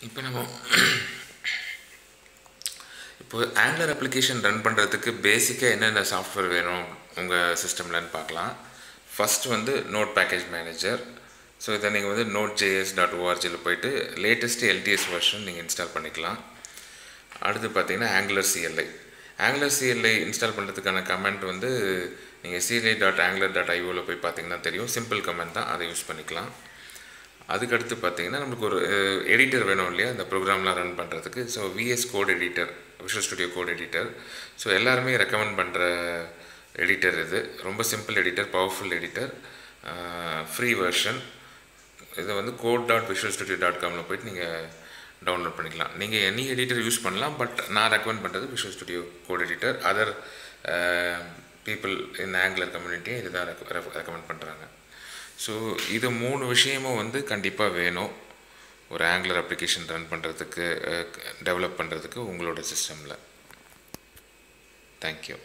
இப்போ நம்ம இப்போ ஆங்குலர் அப்ளிகேஷன் ரன் பண்ணுறதுக்கு பேசிக்காக என்னென்ன சாஃப்ட்வேர் வேணும் உங்கள் சிஸ்டம்லன்னு பார்க்கலாம். ஃபஸ்ட்டு வந்து நோட் பேக்கேஜ் மேனேஜர். ஸோ இதை நீங்கள் வந்து node.js.orgயில் போய்ட்டு லேட்டஸ்ட் LTS வெர்ஷன் நீங்கள் இன்ஸ்டால் பண்ணிக்கலாம். அடுத்து பார்த்தீங்கன்னா angular CLI. Angular CLI install பண்ணுறதுக்கான கமெண்ட் வந்து நீங்கள் cli.angular.ioவில் போய் பார்த்தீங்கன்னா தெரியும். சிம்பிள் கமெண்ட் தான், அதை யூஸ் பண்ணிக்கலாம். அதுக்கடுத்து பார்த்தீங்கன்னா நம்மளுக்கு ஒரு எடிட்டர் வேணும் இல்லையா இந்த ப்ரோக்ராம்லாம் ரன் பண்ணுறதுக்கு. So VS code editor, visual studio code editor. So எல்லாருமே ரெக்கமெண்ட் பண்ணுற எடிட்டர் இது. ரொம்ப simple editor, powerful editor, free version. இதை வந்து code.visualstudio.comல போய்ட்டு நீங்கள் டவுன்லோட் பண்ணிக்கலாம். நீங்கள் எனி எடிட்டர் யூஸ் பண்ணலாம், பட் நான் ரெக்கமெண்ட் பண்ணுறது visual studio code editor. Other people in Angular கம்யூனிட்டியை இதுதான் ரெக்கமெண்ட் பண்ணுறாங்க. ஸோ இது 3 விஷயமும் வந்து கண்டிப்பாக வேணும் ஒரு ஆங்குலர் அப்ளிகேஷன் ரன் பண்ணுறதுக்கு, டெவலப் பண்ணுறதுக்கு உங்களோட சிஸ்டமில். தேங்க்யூ.